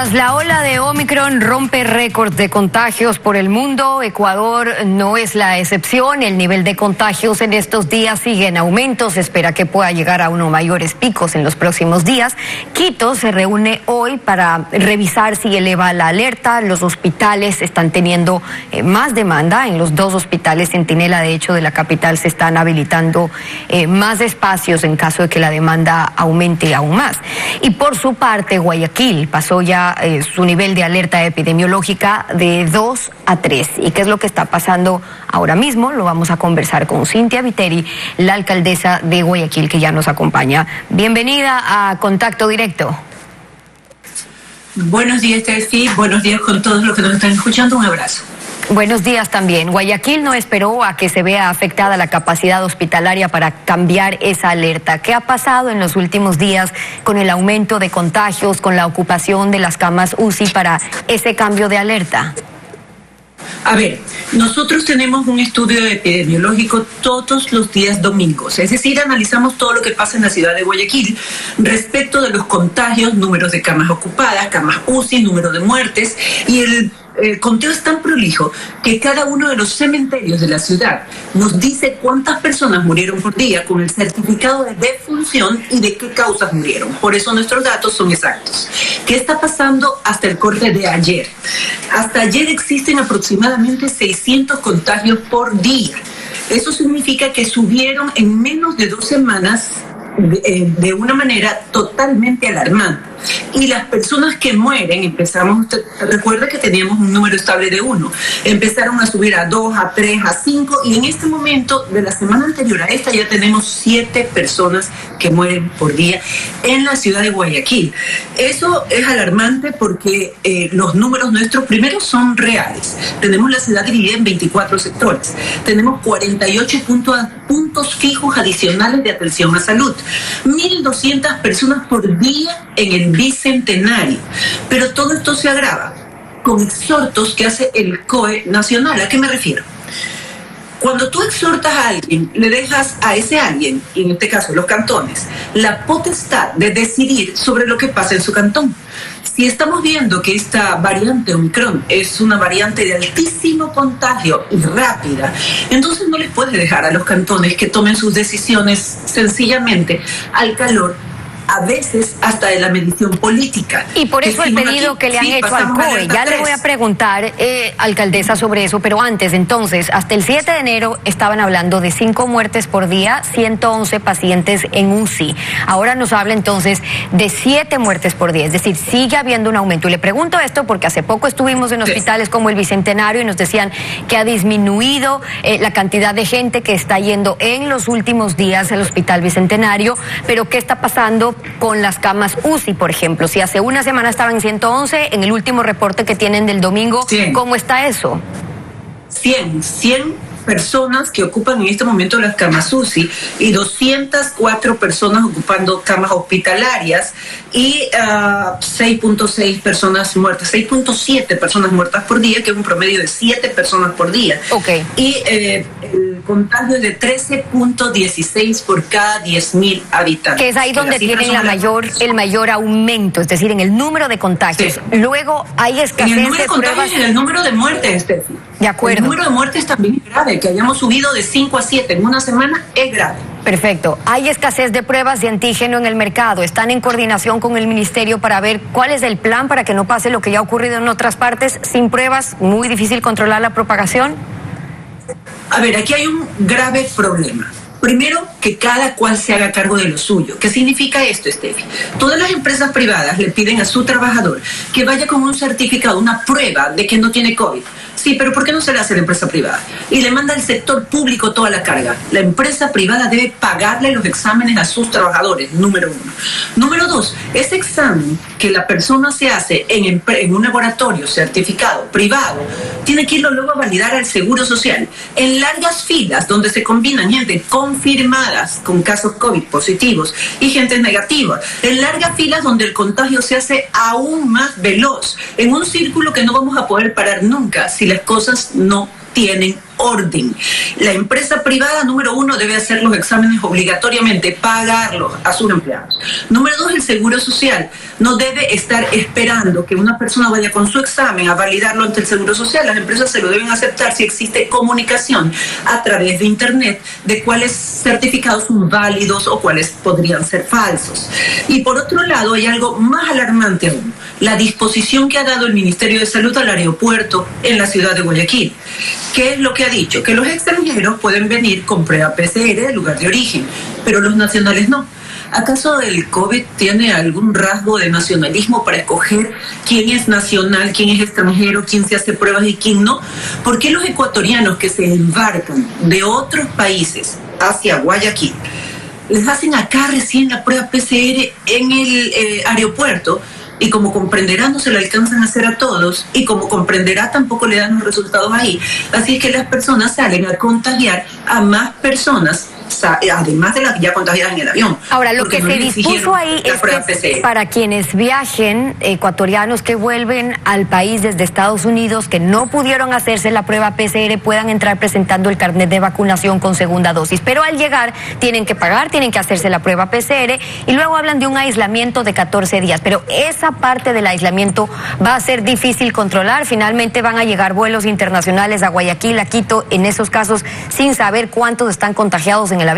Mientras la ola de Omicron rompe récords de contagios por el mundo, Ecuador no es la excepción. El nivel de contagios en estos días sigue en aumento. Se espera que pueda llegar a unos mayores picos en los próximos días. Quito se reúne hoy para revisar si eleva la alerta. Los hospitales están teniendo más demanda. En los 2 hospitales Centinela, de hecho, de la capital se están habilitando más espacios en caso de que la demanda aumente aún más. Y por su parte, Guayaquil pasó ya su nivel de alerta epidemiológica de 2 a 3. ¿Y qué es lo que está pasando ahora mismo? Lo vamos a conversar con Cintia Viteri, la alcaldesa de Guayaquil, que ya nos acompaña. Bienvenida a Contacto Directo. Buenos días, Steffi. Buenos días con todos los que nos están escuchando. Un abrazo. Buenos días también. Guayaquil no esperó a que se vea afectada la capacidad hospitalaria para cambiar esa alerta. ¿Qué ha pasado en los últimos días con el aumento de contagios, con la ocupación de las camas UCI para ese cambio de alerta? A ver, nosotros tenemos un estudio epidemiológico todos los días domingos, es decir, analizamos todo lo que pasa en la ciudad de Guayaquil respecto de los contagios, números de camas ocupadas, camas UCI, número de muertes, y el conteo es tan prolijo que cada uno de los cementerios de la ciudad nos dice cuántas personas murieron por día con el certificado de defunción y de qué causas murieron. Por eso nuestros datos son exactos. ¿Qué está pasando hasta el corte de ayer? Hasta ayer existen aproximadamente 600 contagios por día. Eso significa que subieron en menos de 2 semanas de una manera totalmente alarmante. Y las personas que mueren, recuerda que teníamos un número estable de 1, empezaron a subir a 2, a 3, a 5, y en este momento, de la semana anterior a esta, ya tenemos 7 personas que mueren por día en la ciudad de Guayaquil. Eso es alarmante porque los números nuestros, primero, son reales. Tenemos la ciudad dividida en 24 sectores. Tenemos 48 puntos fijos adicionales de atención a salud. 1.200 personas por día en el Bicentenario. Pero todo esto se agrava con exhortos que hace el COE nacional. ¿A qué me refiero? Cuando tú exhortas a alguien, le dejas a ese alguien, y en este caso los cantones, la potestad de decidir sobre lo que pasa en su cantón. Si estamos viendo que esta variante Omicron es una variante de altísimo contagio y rápida, entonces no les puedes dejar a los cantones que tomen sus decisiones sencillamente al calor, a veces hasta de la medición política. Y por eso el pedido que le han hecho al COE. Ya le voy a preguntar, alcaldesa, sobre eso, pero antes, entonces, hasta el 7 de enero estaban hablando de 5 muertes por día, 111 pacientes en UCI. Ahora nos habla entonces de 7 muertes por día, es decir, sigue habiendo un aumento. Y le pregunto esto porque hace poco estuvimos en hospitales como el Bicentenario y nos decían que ha disminuido la cantidad de gente que está yendo en los últimos días al Hospital Bicentenario, pero ¿qué está pasando con las camas UCI, por ejemplo? Si hace una semana estaban en 111, en el último reporte que tienen del domingo, 100. ¿Cómo está eso? 100 personas que ocupan en este momento las camas UCI y 204 personas ocupando camas hospitalarias y 6.6 personas muertas, 6.7 personas muertas por día, que es un promedio de 7 personas por día. Okay. Y el contagio es de 13.16 por cada 10.000 habitantes. Que es ahí donde tienen el mayor aumento, es decir, en el número de contagios. Sí. Luego hay escasez de pruebas. En el número de muertes, Steffi. De acuerdo. El número de muertes también es grave, que hayamos subido de 5 a 7 en una semana es grave. Perfecto. Hay escasez de pruebas de antígeno en el mercado. ¿Están en coordinación con el ministerio para ver cuál es el plan para que no pase lo que ya ha ocurrido en otras partes? Sin pruebas, muy difícil controlar la propagación. A ver, aquí hay un grave problema. Primero, que cada cual se haga cargo de lo suyo. ¿Qué significa esto, Steffi? Todas las empresas privadas le piden a su trabajador que vaya con un certificado, una prueba de que no tiene COVID. Sí, pero ¿por qué no se le hace a la empresa privada? Y le manda al sector público toda la carga. La empresa privada debe pagarle los exámenes a sus trabajadores, número 1. Número 2, ese examen que la persona se hace en un laboratorio certificado, privado, tiene que irlo luego a validar al Seguro Social. En largas filas donde se combinan gente confirmadas con casos COVID positivos y gente negativa. En largas filas donde el contagio se hace aún más veloz. En un círculo que no vamos a poder parar nunca si las cosas no tienen orden. La empresa privada, número 1, debe hacer los exámenes obligatoriamente, pagarlos a sus empleados. Número 2, el Seguro Social no debe estar esperando que una persona vaya con su examen a validarlo ante el Seguro Social. Las empresas se lo deben aceptar si existe comunicación a través de Internet de cuáles certificados son válidos o cuáles podrían ser falsos. Y por otro lado, hay algo más alarmante aún, la disposición que ha dado el Ministerio de Salud al aeropuerto en la ciudad de Guayaquil. ¿Qué es lo que ha dicho? Que los extranjeros pueden venir con prueba PCR del lugar de origen, pero los nacionales no. ¿Acaso el COVID tiene algún rasgo de nacionalismo para escoger quién es nacional, quién es extranjero, quién se hace pruebas y quién no? ¿Por qué los ecuatorianos que se embarcan de otros países hacia Guayaquil les hacen acá recién la prueba PCR en el aeropuerto? Y como comprenderá, no se lo alcanzan a hacer a todos, y como comprenderá, tampoco le dan los resultados ahí. Así es que las personas salen a contagiar a más personas, además de las ya contagiadas en el avión. Ahora, lo que se dispuso ahí es que para quienes viajen, ecuatorianos que vuelven al país desde Estados Unidos, que no pudieron hacerse la prueba PCR, puedan entrar presentando el carnet de vacunación con segunda dosis. Pero al llegar tienen que pagar, tienen que hacerse la prueba PCR, y luego hablan de un aislamiento de 14 días. Pero esa parte del aislamiento va a ser difícil controlar. Finalmente van a llegar vuelos internacionales a Guayaquil, a Quito, en esos casos, sin saber cuántos están contagiados en el avión.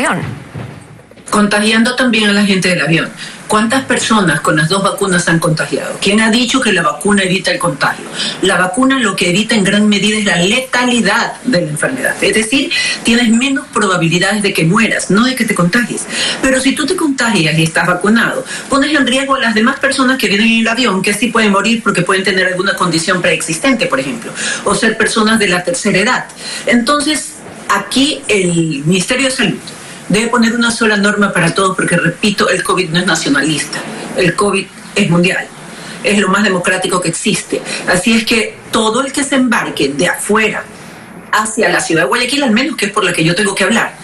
Contagiando también a la gente del avión. ¿Cuántas personas con las 2 vacunas han contagiado? ¿Quién ha dicho que la vacuna evita el contagio? La vacuna lo que evita en gran medida es la letalidad de la enfermedad. Es decir, tienes menos probabilidades de que mueras, no de que te contagies. Pero si tú te contagias y estás vacunado, pones en riesgo a las demás personas que vienen en el avión, que sí pueden morir porque pueden tener alguna condición preexistente, por ejemplo, o ser personas de la tercera edad. Entonces, aquí el Ministerio de Salud debe poner una sola norma para todos, porque, repito, el COVID no es nacionalista, el COVID es mundial, es lo más democrático que existe. Así es que todo el que se embarque de afuera hacia la ciudad de Guayaquil, al menos que es por la que yo tengo que hablar,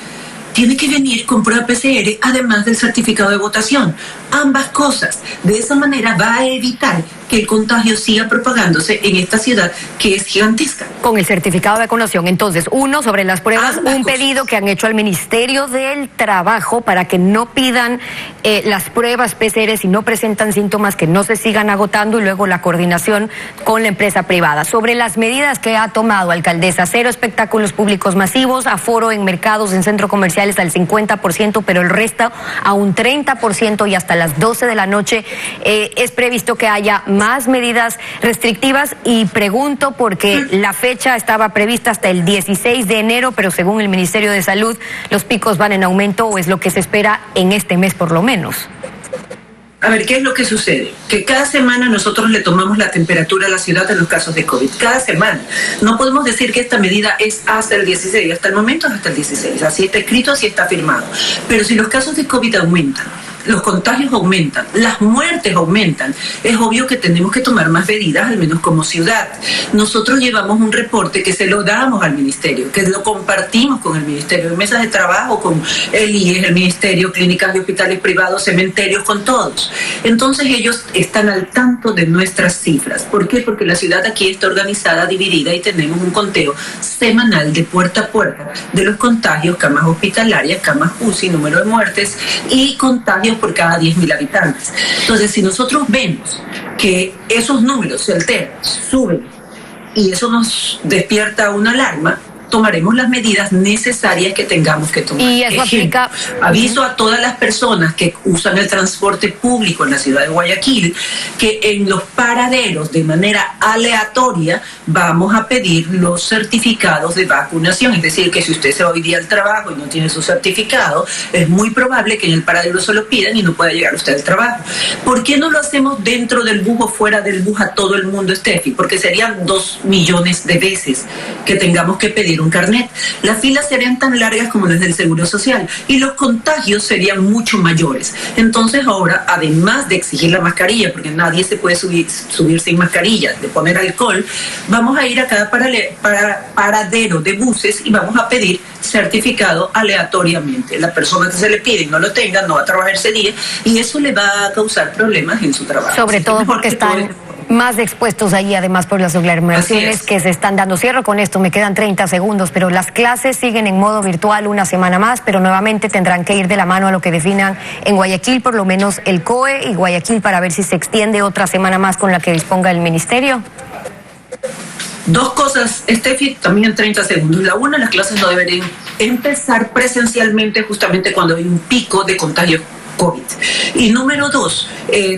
tiene que venir con prueba PCR, además del certificado de votación. Ambas cosas. De esa manera va a evitar que el contagio siga propagándose en esta ciudad que es gigantesca. Con el certificado de vacunación, entonces, uno, sobre las pruebas, un pedido que han hecho al Ministerio del Trabajo para que no pidan las pruebas PCR si no presentan síntomas, que no se sigan agotando, y luego la coordinación con la empresa privada. Sobre las medidas que ha tomado, alcaldesa, 0 espectáculos públicos masivos, aforo en mercados, en centros comerciales al 50%, pero el resto a un 30%, y hasta las 12 de la noche es previsto que haya más medidas restrictivas. Y pregunto porque la fecha estaba prevista hasta el 16 de enero, pero según el Ministerio de Salud, los picos van en aumento, o es lo que se espera en este mes por lo menos. A ver, ¿qué es lo que sucede? Que cada semana nosotros le tomamos la temperatura a la ciudad en los casos de COVID. Cada semana. No podemos decir que esta medida es hasta el 16. Hasta el momento es hasta el 16. Así está escrito, así está firmado. Pero si los casos de COVID aumentan, los contagios aumentan, las muertes aumentan, es obvio que tenemos que tomar más medidas, al menos como ciudad. Nosotros llevamos un reporte que se lo damos al Ministerio, que lo compartimos con el Ministerio, en mesas de trabajo con el IES, el Ministerio, clínicas y hospitales privados, cementerios, con todos. Entonces ellos están al tanto de nuestras cifras. ¿Por qué? Porque la ciudad aquí está organizada, dividida, y tenemos un conteo semanal de puerta a puerta de los contagios, camas hospitalarias, camas UCI, número de muertes y contagios por cada 10.000 habitantes. Entonces, si nosotros vemos que esos números se alteran, suben, y eso nos despierta una alarma, tomaremos las medidas necesarias que tengamos que tomar. Y eso aplica. Aviso a todas las personas que usan el transporte público en la ciudad de Guayaquil que en los paraderos, de manera aleatoria, vamos a pedir los certificados de vacunación. Es decir, que si usted se va hoy día al trabajo y no tiene su certificado, es muy probable que en el paradero se lo pidan y no pueda llegar usted al trabajo. ¿Por qué no lo hacemos dentro del bus o fuera del bus a todo el mundo, Steffi? Porque serían 2 millones de veces que tengamos que pedir un carnet. Las filas serían tan largas como las del Seguro Social y los contagios serían mucho mayores. Entonces ahora, además de exigir la mascarilla, porque nadie se puede subir sin mascarilla, de poner alcohol, vamos a ir a cada paradero de buses y vamos a pedir certificado aleatoriamente. La persona que se le pide y no lo tenga no va a trabajar ese día, y eso le va a causar problemas en su trabajo. Sobre todo porque están más expuestos ahí, además por las aglomeraciones que se están dando. Cierro con esto, me quedan 30 segundos, pero las clases siguen en modo virtual una semana más, pero nuevamente tendrán que ir de la mano a lo que definan en Guayaquil, por lo menos el COE y Guayaquil, para ver si se extiende otra semana más con la que disponga el ministerio. Dos cosas, Steffi, también en 30 segundos. La una, las clases no deberían empezar presencialmente justamente cuando hay un pico de contagio COVID. Y número dos,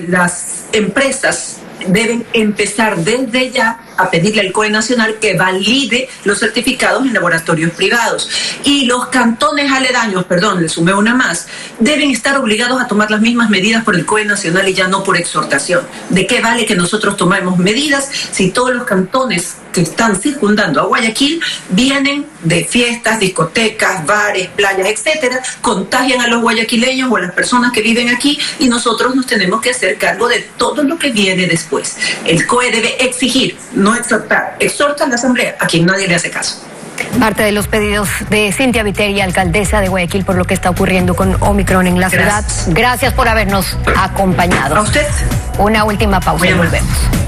las empresas deben empezar desde ya a pedirle al COE nacional que valide los certificados en laboratorios privados. Y los cantones aledaños, le sumé una más, deben estar obligados a tomar las mismas medidas por el COE nacional y ya no por exhortación. ¿De qué vale que nosotros tomemos medidas si todos los cantones que están circundando a Guayaquil vienen de fiestas, discotecas, bares, playas, etcétera, contagian a los guayaquileños o a las personas que viven aquí y nosotros nos tenemos que hacer cargo de todo lo que viene después? El COE debe exigir, no exhortar. Exhorta a la Asamblea, a quien nadie le hace caso. Parte de los pedidos de Cintia Viteri, alcaldesa de Guayaquil, por lo que está ocurriendo con Omicron en la ciudad. Gracias por habernos acompañado. A usted. Una última pausa y volvemos.